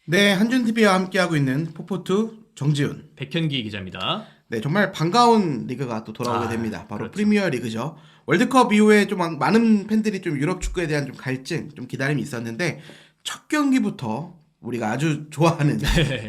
네, 한준TV와 함께하고 있는 포포투 정지훈. 백현기 기자입니다. 네, 정말 반가운 리그가 또 돌아오게 됩니다. 바로 그렇죠. 프리미어 리그죠. 월드컵 이후에 좀 많은 팬들이 좀 유럽 축구에 대한 좀 갈증, 좀 기다림이 있었는데 첫 경기부터 우리가 아주 좋아하는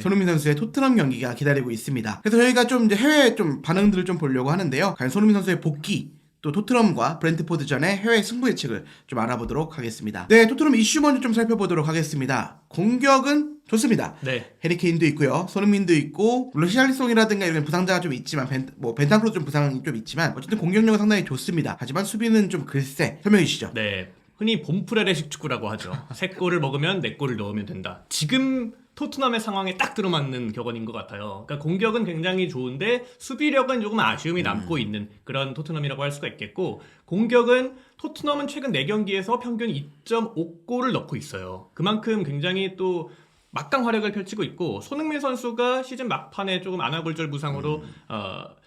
손흥민 선수의 토트넘 경기가 기다리고 있습니다. 그래서 저희가 좀 이제 해외 좀 반응들을 좀 보려고 하는데요. 과연 손흥민 선수의 복귀, 또 토트넘과 브렌트포드전의 해외 승부 예측을 좀 알아보도록 하겠습니다. 네, 토트넘 이슈 먼저 좀 살펴보도록 하겠습니다. 공격은 좋습니다. 네. 해리케인도 있고요, 손흥민도 있고, 물론 히샬리송이라든가 이런 부상자가 좀 있지만 벤탄크로 좀 부상이 좀 있지만 어쨌든 공격력은 상당히 좋습니다. 하지만 수비는 좀 글쎄. 설명해 주시죠. 네. 흔히 봄프레레식 축구라고 하죠. 3골을 먹으면 4골을 넣으면 된다. 지금 토트넘의 상황에 딱 들어맞는 격언인 것 같아요. 그러니까 공격은 굉장히 좋은데 수비력은 조금 아쉬움이 남고 있는 그런 토트넘이라고 할 수가 있겠고, 공격은 토트넘은 최근 4경기에서 평균 2.5골을 넣고 있어요. 그만큼 굉장히 또 막강 활약을 펼치고 있고, 손흥민 선수가 시즌 막판에 조금 아나골절 부상으로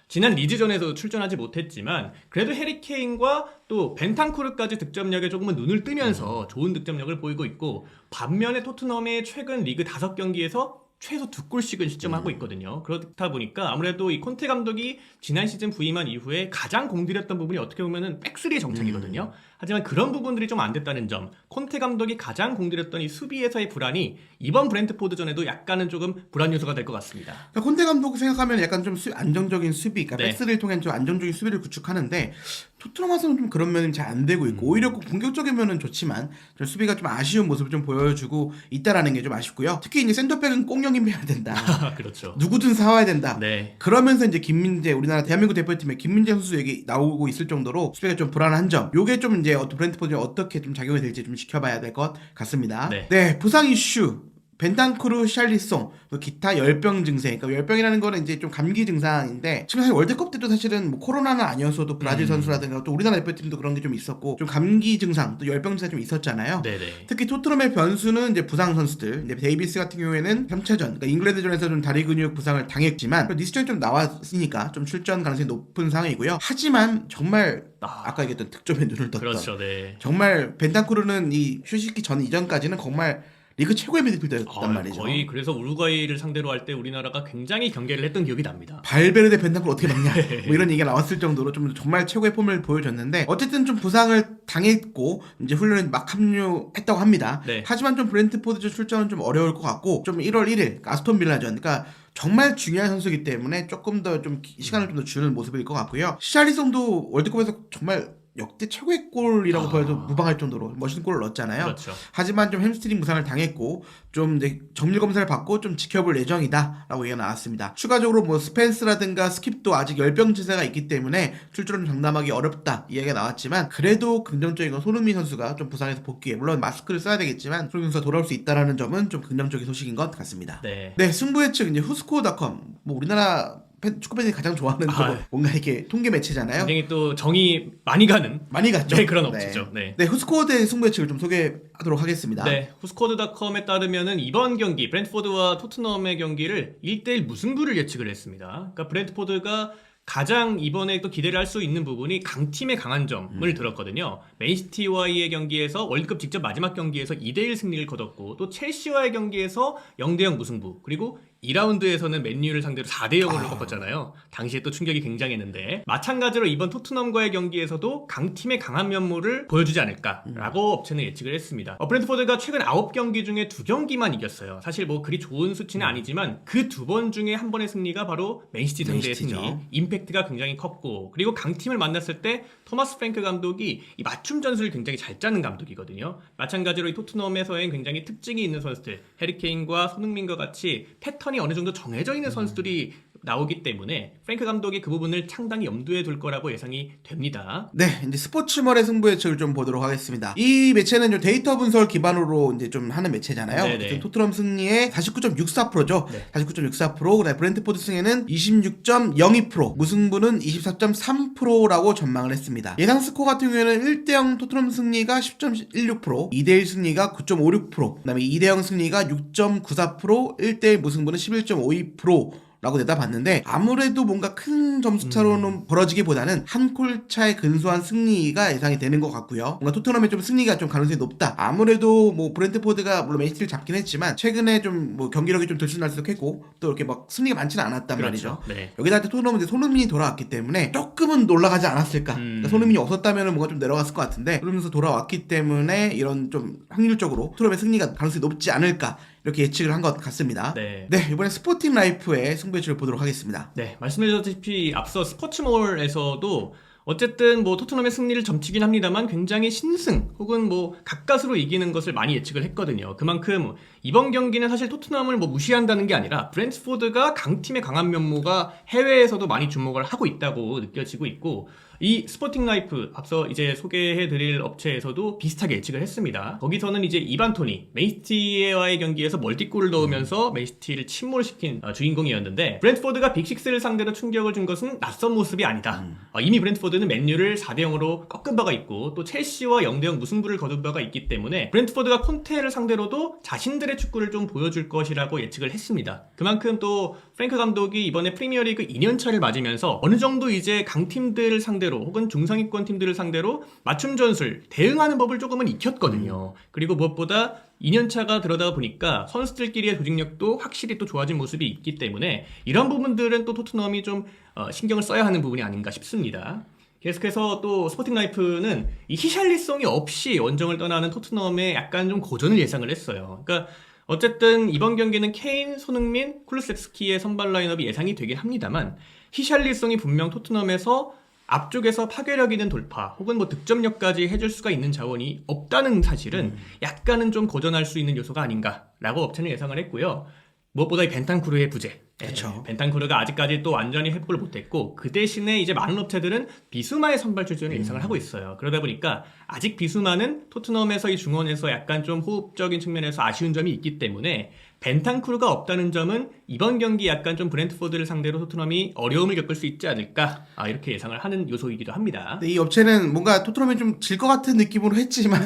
지난 리즈전에도 출전하지 못했지만 그래도 해리케인과 또 벤탄쿠르까지 득점력에 조금은 눈을 뜨면서 좋은 득점력을 보이고 있고, 반면에 토트넘의 최근 리그 5경기에서 최소 2골씩은 실점하고 있거든요. 그렇다 보니까 아무래도 이 콘테 감독이 지난 시즌 부임한 이후에 가장 공들였던 부분이 어떻게 보면은 백스리의 정착이거든요. 하지만 그런 부분들이 좀 안 됐다는 점, 콘테 감독이 가장 공들였던 이 수비에서의 불안이 이번 브렌트포드전에도 약간은 조금 불안 요소가 될 것 같습니다. 그러니까 콘테 감독 생각하면 약간 좀 안정적인 수비, 그러니까 네. 백스를 통한 좀 안정적인 수비를 구축하는데 토트넘 와서는 좀 그런 면이 잘 안 되고 있고, 오히려 공격적인 면은 좋지만 좀 수비가 좀 아쉬운 모습을 좀 보여주고 있다라는 게 좀 아쉽고요. 특히 이제 센터백은 꽁영임해야 된다. 그렇죠. 누구든 사와야 된다. 네. 그러면서 이제 김민재, 우리나라 대한민국 대표팀에 김민재 선수 얘기 나오고 있을 정도로 수비가 좀 불안한 점. 요게 좀 이제 브렌트포드에 어떻게 좀 작용이 될지 좀 지켜봐야 될 것 같습니다. 네. 부상 이슈. 벤탄쿠르, 샬리송, 기타 열병 증세. 그러니까 열병이라는 거는 이제 좀 감기 증상인데, 지금 사실 월드컵 때도 사실은 뭐 코로나는 아니었어도 브라질 선수라든가 또 우리나라 대표팀도 그런 게 좀 있었고, 좀 감기 증상, 또 열병 증세가 좀 있었잖아요. 네네. 특히 토트넘의 변수는 이제 부상 선수들. 이제 데이비스 같은 경우에는 3차전, 그러니까 잉글랜드전에서 좀 다리 근육 부상을 당했지만 리스전이 좀 나왔으니까 좀 출전 가능성이 높은 상황이고요. 하지만 정말 아까 얘기했던 득점에 눈을 떴던. 그렇죠. 네. 정말 벤탄쿠르는 이 휴식기 전 이전까지는 정말 리그 최고의 미드필더였단 말이죠. 거의 그래서 우루과이를 상대로 할 때 우리나라가 굉장히 경계를 했던 기억이 납니다. 발베르데 벤탄쿠르 어떻게 막냐 뭐 이런 얘기가 나왔을 정도로 좀 정말 최고의 폼을 보여줬는데, 어쨌든 좀 부상을 당했고 이제 훈련에 막 합류했다고 합니다. 네. 하지만 좀 브렌트포드전 출전은 좀 어려울 것 같고, 좀 1월 1일 아스톤 빌라전, 그러니까 정말 중요한 선수이기 때문에 조금 더 좀 시간을 좀 더 주는 모습일 것 같고요. 시샤리송도 월드컵에서 정말 역대 최고의 골이라고 보여도 무방할 정도로 멋있는 골을 넣었잖아요. 그렇죠. 하지만 좀 햄스트링 부상을 당했고 좀 이제 정밀 검사를 받고 좀 지켜볼 예정이다라고 얘기가 나왔습니다. 추가적으로 뭐 스펜스라든가 스킵도 아직 열병 증세가 있기 때문에 출전을 장담하기 어렵다 이 얘기가 나왔지만, 그래도 긍정적인 건 손흥민 선수가 좀 부상에서 복귀해, 물론 마스크를 써야 되겠지만 손흥민 선수가 돌아올 수 있다라는 점은 좀 긍정적인 소식인 것 같습니다. 네. 승부 예측 이제 후스코어닷컴, 뭐 우리나라 축구 팬들이 가장 좋아하는 또 뭔가 이렇게 통계 매체잖아요. 굉장히 또 정이 많이 가는 많이 갔죠. 네, 그런 업체죠. 네. 후스코어 대 승부 예측을 좀 소개하도록 하겠습니다. 네, 후스코드닷컴에 따르면은 이번 경기 브렌트포드와 토트넘의 경기를 1대1 무승부를 예측을 했습니다. 그러니까 브렌트포드가 가장 이번에 또 기대를 할 수 있는 부분이 강팀의 강한 점을 들었거든요. 맨시티와의 경기에서 월드컵 직접 마지막 경기에서 2대1 승리를 거뒀고, 또 첼시와의 경기에서 0대0 무승부, 그리고 2라운드에서는 맨유를 상대로 4대0으로 꺾었잖아요. 당시에 또 충격이 굉장했는데, 마찬가지로 이번 토트넘과의 경기에서도 강팀의 강한 면모를 보여주지 않을까라고 업체는 예측을 했습니다. 브렌트포드가 최근 9경기 중에 2경기만 이겼어요. 사실 뭐 그리 좋은 수치는 아니지만 그 2번 중에 한 번의 승리가 바로 맨시티 상대의 승리. 임팩트가 굉장히 컸고, 그리고 강팀을 만났을 때 토마스 프랭크 감독이 이 맞춤 전술을 굉장히 잘 짜는 감독이거든요. 마찬가지로 이 토트넘에서의 굉장히 특징이 있는 선수들, 해리케인과 손흥민과 같이 패턴이 어느 정도 정해져 있는 선수들이 나오기 때문에 프랭크 감독이 그 부분을 상당히 염두에 둘 거라고 예상이 됩니다. 네, 이제 스포츠멀의 승부 예측을 좀 보도록 하겠습니다. 이 매체는 좀 데이터 분석 기반으로 이제 좀 하는 매체잖아요. 토트넘 승리의 49.64%죠. 네. 49.64%, 그다음에 브렌트포드 승리는 26.02%, 무승부는 24.3%라고 전망을 했습니다. 예상 스코어 같은 경우에는 1대0 토트넘 승리가 10.16%, 2대1 승리가 9.56%, 그다음에 2대0 승리가 6.94%, 1대1 무승부는 11.52%. 라고 내다봤는데 아무래도 뭔가 큰 점수차로는 벌어지기보다는 한 골 차에 근소한 승리가 예상이 되는 것 같고요. 뭔가 토트넘의 좀 승리가 좀 가능성이 높다. 아무래도 뭐 브렌트포드가 물론 맨시티를 잡긴 했지만 최근에 좀 뭐 경기력이 좀 들쑥날쑥했고 또 이렇게 막 승리가 많지는 않았단 말이죠. 네. 여기다 토트넘은 이제 손흥민이 돌아왔기 때문에 조금은 올라가지 않았을까. 그러니까 손흥민이 없었다면 뭔가 좀 내려갔을 것 같은데 그러면서 돌아왔기 때문에 이런 좀 확률적으로 토트넘의 승리가 가능성이 높지 않을까 이렇게 예측을 한 것 같습니다. 네. 이번에 스포팅 라이프의 승부예측을 보도록 하겠습니다. 네, 말씀드렸다시피 앞서 스포츠몰에서도 어쨌든 뭐 토트넘의 승리를 점치긴 합니다만 굉장히 신승 혹은 뭐 가까스로 이기는 것을 많이 예측을 했거든요. 그만큼 이번 경기는 사실 토트넘을 뭐 무시한다는 게 아니라 브렌트포드가 강팀의 강한 면모가 해외에서도 많이 주목을 하고 있다고 느껴지고 있고 이 스포팅 라이프 앞서 이제 소개해드릴 업체에서도 비슷하게 예측을 했습니다. 거기서는 이제 이반 토니 맨시티와의 경기에서 멀티골을 넣으면서 맨시티를 침몰시킨 주인공이었는데 브렌트포드가 빅6를 상대로 충격을 준 것은 낯선 모습이 아니다. 이미 브렌트포드는 맨유를 4대0으로 꺾은 바가 있고 또 첼시와 0대0 무승부를 거둔 바가 있기 때문에 브렌트포드가 콘테를 상대로도 자신들의 축구를 좀 보여줄 것이라고 예측을 했습니다. 그만큼 또 프랭크 감독이 이번에 프리미어리그 2년차를 맞으면서 어느 정도 이제 강팀들을 상대로 혹은 중상위권 팀들을 상대로 맞춤 전술 대응하는 법을 조금은 익혔거든요. 그리고 무엇보다 2년차가 들어다 보니까 선수들끼리의 조직력도 확실히 또 좋아진 모습이 있기 때문에 이런 부분들은 또 토트넘이 좀 신경을 써야 하는 부분이 아닌가 싶습니다. 계속해서 또 스포팅 라이프는 이 히샬리송이 없이 원정을 떠나는 토트넘의 약간 좀 고전을 예상을 했어요. 그러니까 어쨌든 이번 경기는 케인, 손흥민, 쿨루세스키의 선발 라인업이 예상이 되긴 합니다만 히샬리송이 분명 토트넘에서 앞쪽에서 파괴력 있는 돌파 혹은 뭐 득점력까지 해줄 수가 있는 자원이 없다는 사실은 약간은 좀 고전할 수 있는 요소가 아닌가라고 업체는 예상을 했고요. 무엇보다 이 벤탄쿠르의 부재. 그쵸. 벤탄쿠르가 아직까지 또 완전히 회복을 못했고 그 대신에 이제 많은 업체들은 비수마의 선발 출전을 예상을 하고 있어요. 그러다 보니까 아직 비수마는 토트넘에서 이 중원에서 약간 좀 호흡적인 측면에서 아쉬운 점이 있기 때문에 벤탄쿠르가 없다는 점은 이번 경기 약간 좀 브렌트포드를 상대로 토트넘이 어려움을 겪을 수 있지 않을까 이렇게 예상을 하는 요소이기도 합니다. 이 업체는 뭔가 토트넘이 좀 질 것 같은 느낌으로 했지만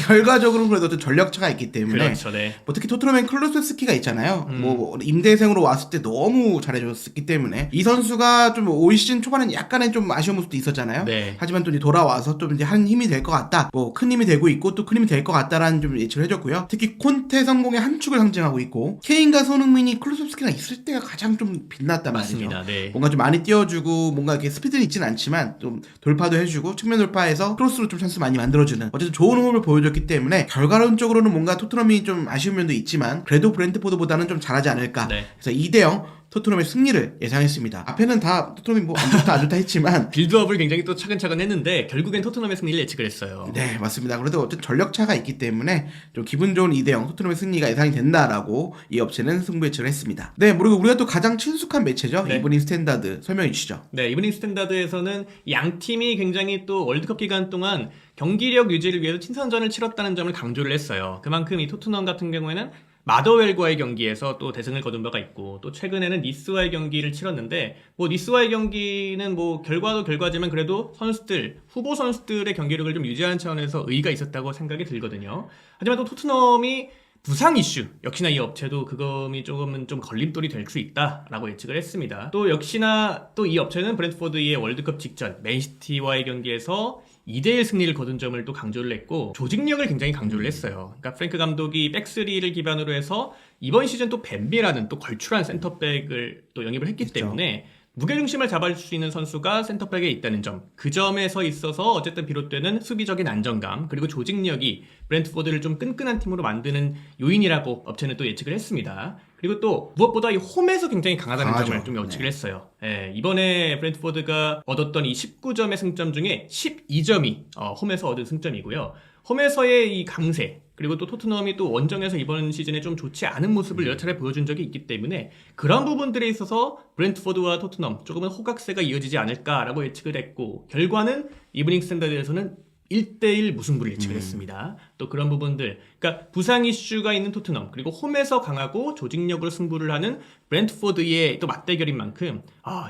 결과적으로는 그래도 좀 전력차가 있기 때문에 그렇죠, 네. 뭐 특히 토트넘엔 클루세스키가 있잖아요. 뭐 임대생으로 왔을 때 너무 잘해줬기 때문에 이 선수가 좀 올 시즌 초반엔 약간의 좀 아쉬운 모습도 있었잖아요. 네. 하지만 또 이제 돌아와서 좀 이제 한 힘이 될 것 같다. 뭐 큰 힘이 되고 있고 또 큰 힘이 될 것 같다라는 좀 예측을 해줬고요. 특히 콘테 성공의 한 축을 상징하고 있고 케인과 손흥민이 클루세스키랑 있을 때가 가장 좀 빛났단 맞습니다. 말이죠. 네. 뭔가 좀 많이 띄워주고 뭔가 이렇게 스피드는 있지는 않지만 좀 돌파도 해주고 측면 돌파해서 크로스로 좀 찬스 많이 만들어주는 어쨌든 좋은 호흡을 보여줬기 때문에 결과론적으로는 뭔가 토트넘이 좀 아쉬운 면도 있지만 그래도 브렌트포드보다는 좀 잘하지 않을까. 네. 그래서 2대0 토트넘의 승리를 예상했습니다. 앞에는 다 토트넘이 뭐 안 좋다 했지만 빌드업을 굉장히 또 차근차근 했는데 결국엔 토트넘의 승리를 예측을 했어요. 네 맞습니다. 그래도 어쨌든 전력차가 있기 때문에 좀 기분 좋은 2대0 토트넘의 승리가 예상이 된다라고 이 업체는 승부 예측을 했습니다. 네 그리고 우리가 또 가장 친숙한 매체죠. 네. 이브닝 스탠다드 설명해 주시죠. 네, 이브닝 스탠다드에서는 양 팀이 굉장히 또 월드컵 기간 동안 경기력 유지를 위해서 친선전을 치렀다는 점을 강조를 했어요. 그만큼 이 토트넘 같은 경우에는 마더웰과의 경기에서 또 대승을 거둔 바가 있고 또 최근에는 니스와의 경기를 치렀는데 뭐 니스와의 경기는 뭐 결과도 결과지만 그래도 선수들 후보 선수들의 경기력을 좀 유지하는 차원에서 의의가 있었다고 생각이 들거든요. 하지만 또 토트넘이 부상 이슈 역시나 이 업체도 그거이 조금은 좀 걸림돌이 될 수 있다라고 예측을 했습니다. 또 역시나 또 이 업체는 브렌트포드의 월드컵 직전 맨시티와의 경기에서 2대1 승리를 거둔 점을 또 강조를 했고 조직력을 굉장히 강조를 했어요. 그러니까 프랭크 감독이 백스리를 기반으로 해서 이번 시즌 또 벤비라는 또 걸출한 센터백을 또 영입을 했기 그렇죠. 때문에 무게중심을 잡아줄 수 있는 선수가 센터백에 있다는 점, 그 점에서 있어서 어쨌든 비롯되는 수비적인 안정감 그리고 조직력이 브렌트포드를 좀 끈끈한 팀으로 만드는 요인이라고 업체는 또 예측을 했습니다. 그리고 또 무엇보다 이 홈에서 굉장히 강하다는 강하죠. 점을 좀 예측을 했어요. 예, 이번에 브렌트포드가 얻었던 이 19점의 승점 중에 12점이 홈에서 얻은 승점이고요. 홈에서의 이 강세 그리고 또 토트넘이 또 원정에서 이번 시즌에 좀 좋지 않은 모습을 여러 차례 보여준 적이 있기 때문에 그런 부분들에 있어서 브렌트포드와 토트넘 조금은 호각세가 이어지지 않을까라고 예측을 했고 결과는 이브닝 스탠다드에서는 1대1 무승부를 예측을 했습니다. 또 그런 부분들, 그러니까 부상 이슈가 있는 토트넘, 그리고 홈에서 강하고 조직력으로 승부를 하는 브렌트포드의 또 맞대결인 만큼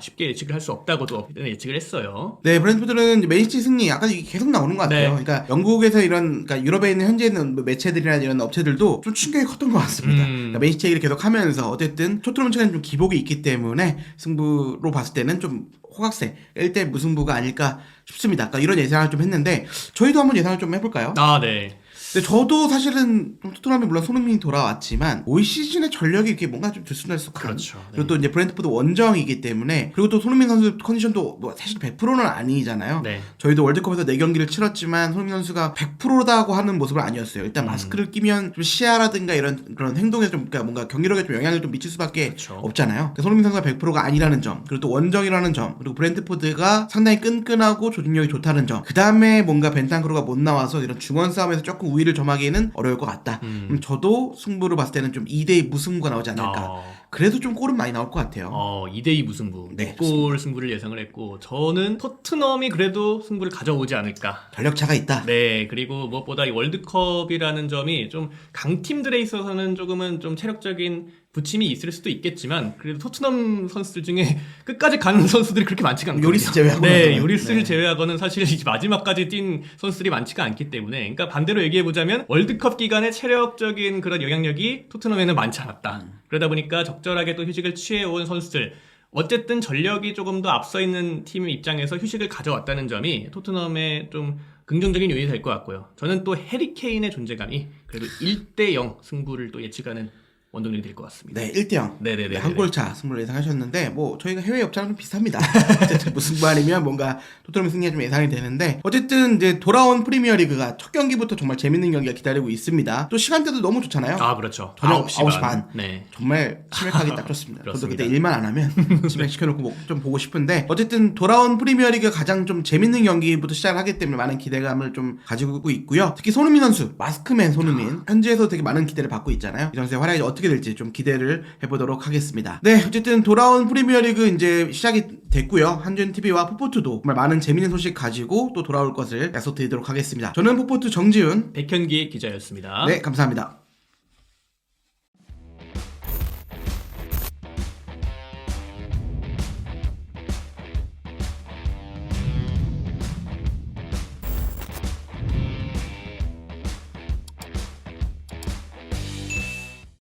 쉽게 예측을 할 수 없다고도 예측을 했어요. 네, 브렌트포드는 이제 맨시티 승리 약간 이게 계속 나오는 것 같아요. 네. 그러니까 영국에서 이런, 그러니까 유럽에 있는 현재 있는 뭐 매체들이나 이런 업체들도 좀 충격이 컸던 것 같습니다. 그러니까 맨시티 얘기를 계속 하면서 어쨌든 토트넘 측에는 좀 기복이 있기 때문에 승부로 봤을 때는 좀 호각세 1대 무승부가 아닐까 싶습니다. 그러니까 이런 예상을 좀 했는데 저희도 한번 예상을 좀 해볼까요? 네. 근데 저도 사실은 좀 토트넘에 물론 손흥민이 돌아왔지만 올 시즌의 전력이 이렇게 뭔가 좀 들쑥날쑥한. 그렇죠. 네. 그리고 또 이제 브렌트포드 원정이기 때문에 그리고 또 손흥민 선수 컨디션도 뭐 사실 100%는 아니잖아요. 네. 저희도 월드컵에서 4경기를 치렀지만 손흥민 선수가 100%다고 하는 모습은 아니었어요. 일단 마스크를 끼면 좀 시야라든가 이런 그런 행동에 좀 그러니까 뭔가 경기력에 좀 영향을 좀 미칠 수밖에 그렇죠. 없잖아요. 그러니까 손흥민 선수가 100%가 아니라는 점, 그리고 또 원정이라는 점, 그리고 브렌트포드가 상당히 끈끈하고 조직력이 좋다는 점. 그 다음에 뭔가 벤탄크루가 못 나와서 이런 중원 싸움에서 조금 우위를 점하기에는 어려울 것 같다. 그럼 저도 승부를 봤을 때는 좀 2대2 무승부가 나오지 않을까. 그래도 좀 골은 많이 나올 것 같아요. 2대2 무승부. 네, 골 승부를 예상을 했고 저는 토트넘이 그래도 승부를 가져오지 않을까. 전력차가 있다. 네, 그리고 무엇보다 이 월드컵이라는 점이 좀 강팀들에 있어서는 조금은 좀 체력적인 부침이 있을 수도 있겠지만 그래도 토트넘 선수들 중에 끝까지 가는 선수들이 그렇게 많지가 않거든요. 요리스 제외하고는. 네, 요리스를 네. 제외하고는 사실 이제 마지막까지 뛴 선수들이 많지가 않기 때문에 그러니까 반대로 얘기해보자면 월드컵 기간에 체력적인 그런 영향력이 토트넘에는 많지 않았다. 그러다 보니까 적절하게 또 휴식을 취해온 선수들 어쨌든 전력이 조금 더 앞서 있는 팀 입장에서 휴식을 가져왔다는 점이 토트넘의 좀 긍정적인 요인이 될 것 같고요. 저는 또 해리 케인의 존재감이 그래도 1대0 승부를 또 예측하는 원동력이 될 것 같습니다. 네, 1대0. 네네네. 한 골차 승부를 예상하셨는데 뭐 저희가 해외 업체랑 좀 비슷합니다. 어쨌든 무승부 아니면 뭔가 토트넘 승리가 좀 예상이 되는데 어쨌든 이제 돌아온 프리미어리그가 첫 경기부터 정말 재밌는 경기가 기다리고 있습니다. 또 시간대도 너무 좋잖아요. 그렇죠. 저녁 9시 9시 반. 네. 정말 치맥하기 딱 좋습니다. 저도 그렇습니다. 그때 일만 안 하면 치맥시켜놓고 좀 보고 싶은데 어쨌든 돌아온 프리미어리그 가장 좀 재밌는 경기부터 시작을 하기 때문에 많은 기대감을 좀 가지고 있고요. 특히 손흥민 선수, 마스크맨 손흥민 현지에서 되게 많은 기대를 받고 있잖아요. 이 선수의 활약이 어떻게 될지 좀 기대를 해보도록 하겠습니다. 네, 어쨌든 돌아온 프리미어리그 이제 시작이 됐고요. 한준TV와 포포투도 정말 많은 재밌는 소식 가지고 또 돌아올 것을 약속드리도록 하겠습니다. 저는 포포투 정지훈. 백현기 기자였습니다. 네, 감사합니다.